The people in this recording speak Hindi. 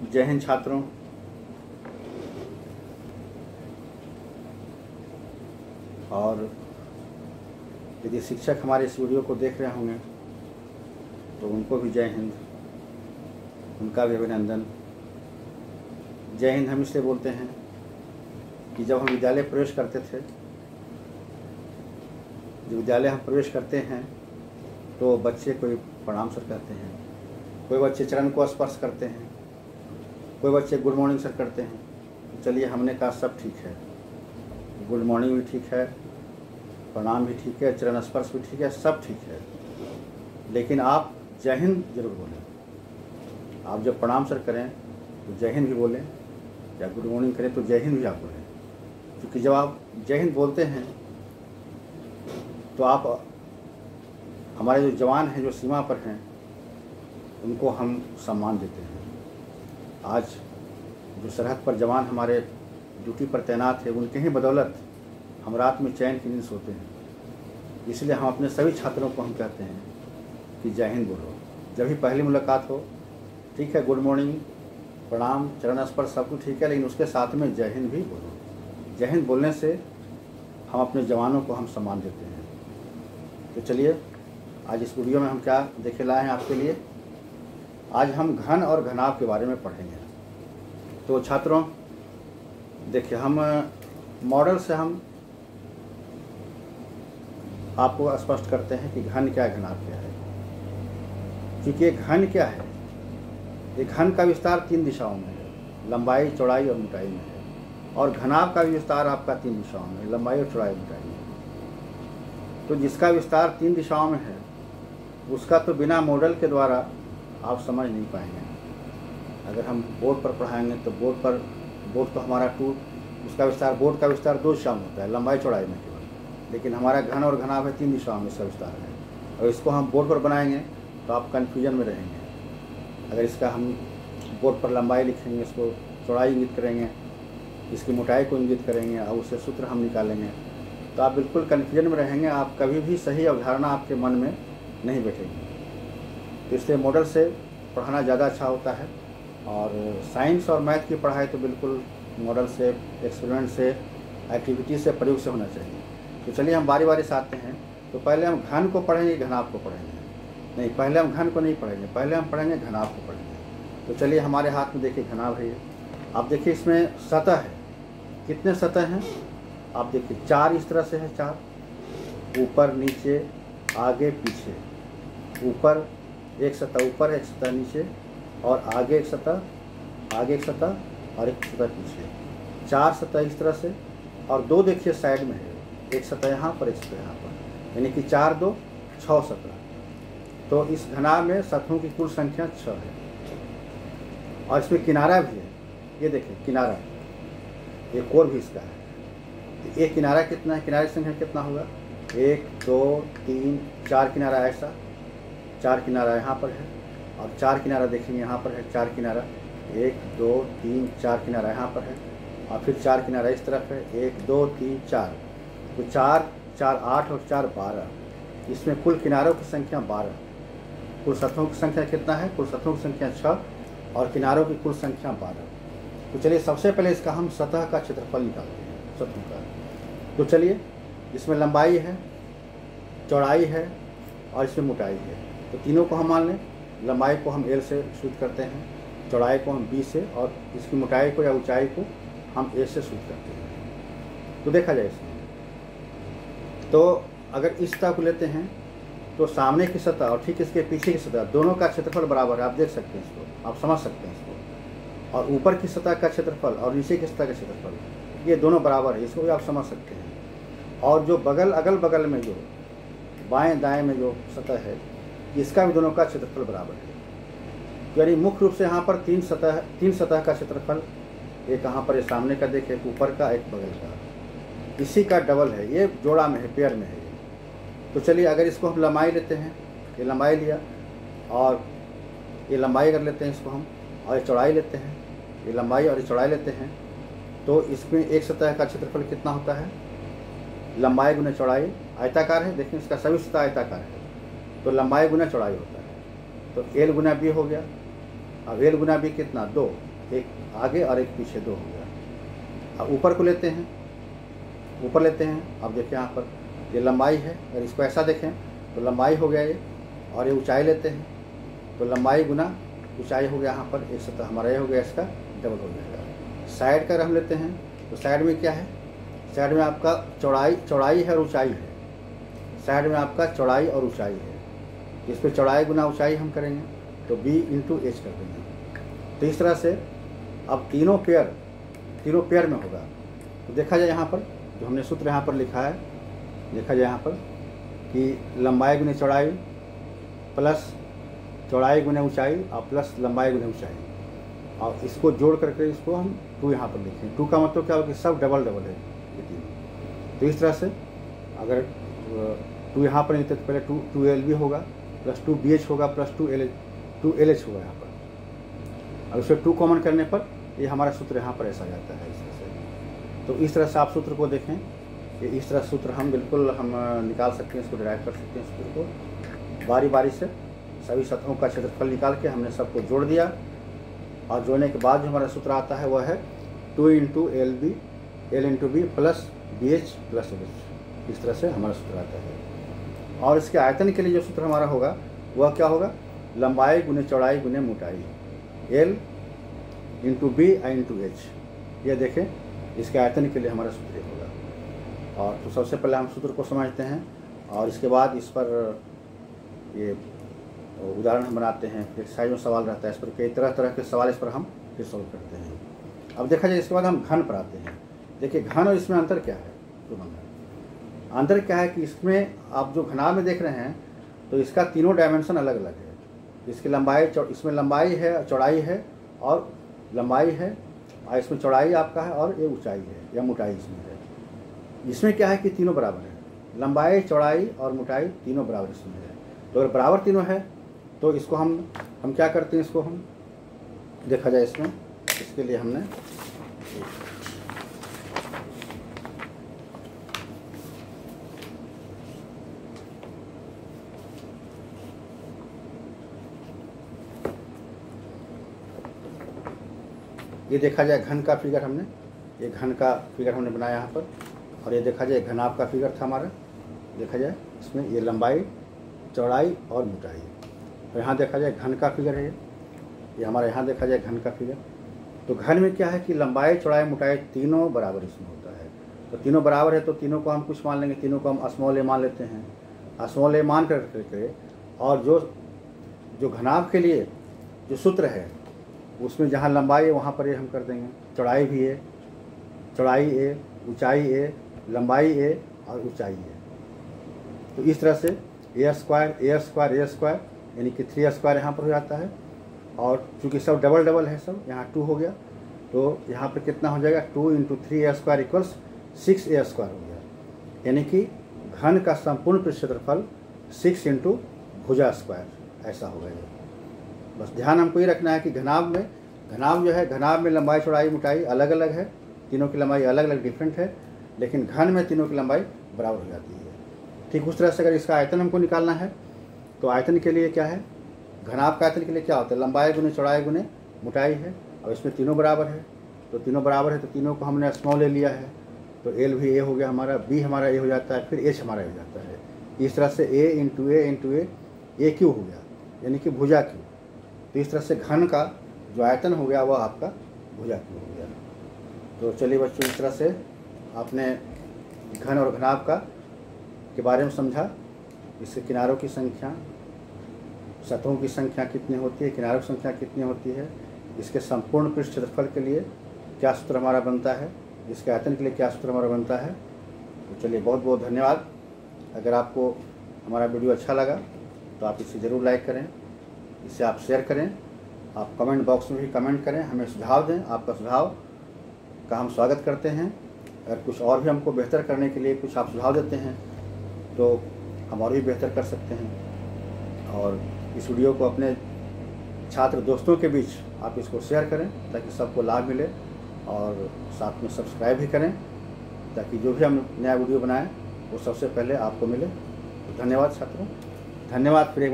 जय हिंद छात्रों। और यदि शिक्षक हमारे इस वीडियो को देख रहे होंगे तो उनको भी जय हिंद, उनका भी अभिनंदन। जय हिंद हम इसलिए बोलते हैं कि जब हम विद्यालय प्रवेश करते थे, जब विद्यालय हम प्रवेश करते हैं तो बच्चे कोई प्रणाम सर कहते हैं, कोई बच्चे चरण को स्पर्श करते हैं, कोई बच्चे गुड मॉर्निंग सर करते हैं। तो चलिए, हमने कहा सब ठीक है, गुड मॉर्निंग भी ठीक है, प्रणाम भी ठीक है, चरण स्पर्श भी ठीक है, सब ठीक है। लेकिन आप जय हिंद जरूर बोलें। आप जब प्रणाम सर करें तो जय हिंद भी बोलें, या गुड मॉर्निंग करें तो जय हिंद भी आप बोलें। क्योंकि जब आप जय हिंद बोलते हैं तो आप हमारे जो जवान हैं, जो सीमा पर हैं, उनको हम सम्मान देते हैं। आज जो सरहद पर जवान हमारे ड्यूटी पर तैनात है, उनके ही बदौलत हम रात में चैन की नींद सोते हैं। इसलिए हम अपने सभी छात्रों को हम कहते हैं कि जय हिंद बोलो। जब भी पहली मुलाकात हो, ठीक है, गुड मॉर्निंग, प्रणाम, चरण स्पर्श सब कुछ ठीक है, लेकिन उसके साथ में जय हिंद भी बोलो। जय हिंद बोलने से हम अपने जवानों को हम सम्मान देते हैं। तो चलिए, आज इस वीडियो में हम क्या देखे लाए हैं आपके लिए। आज हम घन और घनाभ के बारे में पढ़ेंगे। तो छात्रों देखिए, हम मॉडल से हम आपको स्पष्ट करते हैं कि घन क्या है, घनाभ क्या है। क्योंकि घन क्या है, एक घन का विस्तार 3 दिशाओं में है, लंबाई, चौड़ाई और मोटाई में है। और घनाभ का भी विस्तार आपका 3 दिशाओं में है, लंबाई और चौड़ाई मोटाई में है। तो जिसका विस्तार 3 दिशाओं में है उसका तो बिना मॉडल के द्वारा आप समझ नहीं पाएंगे। अगर हम बोर्ड पर पढ़ाएंगे तो बोर्ड तो हमारा उसका विस्तार, बोर्ड का विस्तार 2 दिशाओं में होता है, लंबाई चौड़ाई में केवल। लेकिन हमारा घन और घनाभ है 3 दिशाओं में इसका विस्तार है। और इसको हम बोर्ड पर बनाएंगे तो आप कन्फ्यूजन में रहेंगे। अगर इसका हम बोर्ड पर लंबाई लिखेंगे, इसको चौड़ाई इंगित करेंगे, इसकी मोटाई को इंगित करेंगे और उससे सूत्र हम निकालेंगे, तो आप बिल्कुल कन्फ्यूजन में रहेंगे। आप कभी भी सही अवधारणा आपके मन में नहीं बैठेगी। तो इसलिए मॉडल से पढ़ाना ज़्यादा अच्छा होता है। और साइंस और मैथ की पढ़ाई तो बिल्कुल मॉडल से, एक्सपेरिमेंट से, एक्टिविटी से, प्रयोग से होना चाहिए। तो चलिए, हम बारी बारी से आते हैं। तो पहले हम घन को पढ़ेंगे, घनाभ को पढ़ेंगे? नहीं, पहले हम घन को नहीं पढ़ेंगे, पहले हम पढ़ेंगे घनाभ को पढ़ेंगे। तो चलिए, हमारे हाथ में देखिए घनाभ है। आप देखिए, इसमें सतह है। कितने सतह हैं आप देखिए? 4 इस तरह से है, 4 ऊपर नीचे आगे पीछे। ऊपर एक सतह, ऊपर एक सतह नीचे, और आगे एक सतह, आगे एक सतह और एक सतह पीछे। 4 सतह इस तरह से। और 2 देखिए साइड में है, एक सतह यहाँ पर, एक सतह यहाँ पर, यानी कि 4 2 6 सतह। तो इस घनाभ में सतहों की कुल संख्या 6 है। और इसमें किनारा भी है। ये देखिए किनारा, ये कोर भी इसका है। तो ये किनारा कितना है, किनारे की संख्या कितना होगा? 1 2 3 4 किनारा ऐसा, 4 किनारा यहाँ पर है, और 4 किनारा देखेंगे यहाँ पर है, 4 किनारा, 1 2 3 4 किनारा यहाँ पर है, और फिर 4 किनारा इस तरफ है, 1 2 3 4। तो 4 4 8 और 4 12। इसमें कुल किनारों की संख्या 12। कुल सतहों की संख्या कितना है? कुल सतहों की संख्या 6 और किनारों की कुल संख्या 12। तो चलिए, सबसे पहले इसका हम सतह का क्षेत्रफल निकालते हैं, सतहों का। तो चलिए, इसमें लंबाई है, चौड़ाई है और इसमें मोटाई है। तो तीनों को हम मान लें। लंबाई को हम L से शुद्ध करते हैं, चौड़ाई को हम B से, और इसकी मोटाई को या ऊंचाई को हम A से शुद्ध करते हैं। तो देखा जाए इसमें, तो अगर इस सतह को लेते हैं तो सामने की सतह और ठीक इसके पीछे की सतह, दोनों का क्षेत्रफल बराबर है। आप देख सकते हैं इसको, आप समझ सकते हैं इसको। और ऊपर की सतह का क्षेत्रफल और नीचे की सतह का क्षेत्रफल, ये दोनों बराबर है, इसको भी आप समझ सकते हैं। और जो अगल बगल में, जो बाएं दाएं में जो सतह है, इसका भी दोनों का क्षेत्रफल बराबर है। यानी मुख्य रूप से यहाँ पर 3 सतह का क्षेत्रफल, एक यहाँ पर, ये सामने का देखिए, एक ऊपर का, एक बगल का, इसी का डबल है। ये जोड़ा में है, पेयर में है। तो चलिए, अगर इसको हम लंबाई लेते हैं, ये लंबाई लिया, और ये लंबाई कर लेते हैं इसको हम, और ये चौड़ाई लेते हैं, ये लंबाई और ये चौड़ाई लेते हैं, तो इसमें एक सतह का क्षेत्रफल कितना होता है? लंबाई गुना चौड़ाई, आयताकार है, देखिए इसका सभी सतह आयताकार है, तो लंबाई गुना चौड़ाई होता है। तो L गुना B हो गया। अब L गुना B कितना? 2, एक आगे और एक पीछे 2 हो गया। अब ऊपर को लेते हैं, ऊपर लेते हैं। अब देखिए यहाँ पर ये लंबाई है, अगर इसको ऐसा देखें तो लंबाई हो गया ये, और ये ऊंचाई लेते हैं तो लंबाई गुना ऊंचाई हो गया। यहाँ पर एक सतह हमारा ये हो गया, इसका डबल हो जाएगा। साइड का हम लेते हैं तो साइड में क्या है, साइड में आपका चौड़ाई है और ऊंचाई है। साइड में आपका चौड़ाई और ऊंचाई है, इस पर चौड़ाई गुना ऊंचाई हम करेंगे तो b इंटू एच कर देंगे। तो इस तरह से अब तीनों पेयर में होगा। तो देखा जाए यहाँ पर जो हमने सूत्र यहाँ पर लिखा है, देखा जाए यहाँ पर कि लंबाई गुने चौड़ाई प्लस चौड़ाई गुने ऊंचाई और प्लस लंबाई गुने ऊंचाई, और इसको जोड़ करके इसको हम 2 यहाँ पर लिखें। 2 का मतलब क्या होगा कि सब डबल डबल है ये तीनों। तो इस तरह से अगर 2 यहाँ पर नहीं तो पहले 2LB होगा प्लस 2BH होगा प्लस 2LH होगा यहाँ पर। अब उसमें 2 कॉमन करने पर ये हमारा सूत्र यहाँ पर ऐसा जाता है इस तरह से। तो इस तरह से आप सूत्र को देखें, ये इस तरह सूत्र हम बिल्कुल निकाल सकते हैं, इसको डिराइव कर सकते हैं। सूत्र को बारी बारी से सभी सतहों का क्षेत्रफल निकाल के हमने सबको जोड़ दिया, और जोड़ने के बाद जो हमारा सूत्र आता है वह है 2 into LB L into B plus BH plus LH। इस तरह से हमारा सूत्र आता है। और इसके आयतन के लिए जो सूत्र हमारा होगा वह क्या होगा, लंबाई गुने चौड़ाई गुने मोटाई, L into B into H। ये देखें, इसके आयतन के लिए हमारा सूत्र होगा। और तो सबसे पहले हम सूत्र को समझते हैं, और इसके बाद इस पर ये उदाहरण हम बनाते हैं। एक्सरसाइज में सवाल रहता है, इस पर कई तरह तरह के सवाल इस पर हम फिर सॉल्व करते हैं। अब देखा जाए इसके बाद हम घन पर आते हैं। देखिए घन और इसमें अंतर क्या है। अंतर क्या है कि इसमें आप जो घनाभ में देख रहे हैं तो इसका तीनों डायमेंशन अलग अलग है। इसकी लंबाई इसमें लंबाई है, चौड़ाई है और लंबाई है, और इसमें चौड़ाई आपका है और ये ऊंचाई है या मोटाई इसमें है। इसमें क्या है कि तीनों बराबर है, लंबाई चौड़ाई और मोटाई तीनों बराबर इसमें है। तो अगर बराबर तीनों है तो इसको हम क्या करते हैं, इसको हम देखा जाए इसमें, इसके लिए हमने ये देखा जाए घन का फिगर, हमने ये घन का फिगर हमने बनाया यहाँ पर, और ये देखा जाए घनाभ का फिगर था हमारा। देखा जाए इसमें ये लंबाई चौड़ाई और मोटाई, और यहाँ देखा जाए घन का फिगर है ये हमारा। यहाँ देखा जाए घन का फिगर। तो घन में क्या है कि लंबाई चौड़ाई मोटाई तीनों बराबर इसमें होता है। तो तीनों बराबर है तो तीनों को हम कुछ मान लेंगे, तीनों को हम स्मॉल ए मान लेते हैं। स्मॉल ए मान करके और जो घनाभ के लिए जो सूत्र है उसमें जहाँ लंबाई है वहाँ पर ये हम कर देंगे, चौड़ाई भी है, चौड़ाई ए, ऊंचाई ए, लंबाई ए और ऊंचाई ए। तो इस तरह से ए स्क्वायर यानी कि 3 स्क्वायर यहाँ पर हो जाता है। और चूँकि सब डबल डबल है, सब यहाँ 2 हो गया, तो यहाँ पर कितना हो जाएगा, 2 into 3a square equals 6a square हो गया। यानी कि घन का संपूर्ण पृष्ठ क्षेत्रफल 6 इंटू भुजा स्क्वायर ऐसा हो गया। बस ध्यान हमको ये रखना है कि घनाभ जो है, घनाभ में लंबाई चौड़ाई मोटाई अलग अलग है, तीनों की लंबाई अलग अलग डिफरेंट है, लेकिन घन में तीनों की लंबाई बराबर हो जाती है। ठीक उस तरह से अगर इसका आयतन हमको निकालना है तो आयतन के लिए क्या है, घनाभ का आयतन के लिए क्या होता है, लंबाई गुने चौड़ाई गुने मोटाई है। और इसमें तीनों बराबर है, तो तीनों बराबर है तो तीनों को हमने स्मॉल ए लिया है, तो एल भी ए हो गया हमारा, बी हमारा ए हो जाता है, फिर एच हमारा ए हो जाता है। इस तरह से ए इंटू ए क्यू हो गया, यानी कि भुजा क्यू। तो इस तरह से घन का जो आयतन हो गया वह आपका भुजा क्यू हो गया। तो चलिए बच्चों, इस तरह से आपने घन और घनाभ के बारे में समझा। इसके किनारों की संख्या, सतहों की संख्या कितनी होती है, किनारों की संख्या कितनी होती है, इसके संपूर्ण पृष्ठ क्षेत्रफल के लिए क्या सूत्र हमारा बनता है, इसके आयतन के लिए क्या सूत्र हमारा बनता है। तो चलिए, बहुत बहुत धन्यवाद। अगर आपको हमारा वीडियो अच्छा लगा तो आप इसे ज़रूर लाइक करें, इसे आप शेयर करें, आप कमेंट बॉक्स में भी कमेंट करें, हमें सुझाव दें। आपका सुझाव का हम स्वागत करते हैं। अगर कुछ और भी हमको बेहतर करने के लिए कुछ आप सुझाव देते हैं तो हम और भी बेहतर कर सकते हैं। और इस वीडियो को अपने छात्र दोस्तों के बीच आप इसको शेयर करें ताकि सबको लाभ मिले, और साथ में सब्सक्राइब भी करें ताकि जो भी हम नया वीडियो बनाएं वो सबसे पहले आपको मिले। तो धन्यवाद छात्रों, धन्यवाद। फिर एक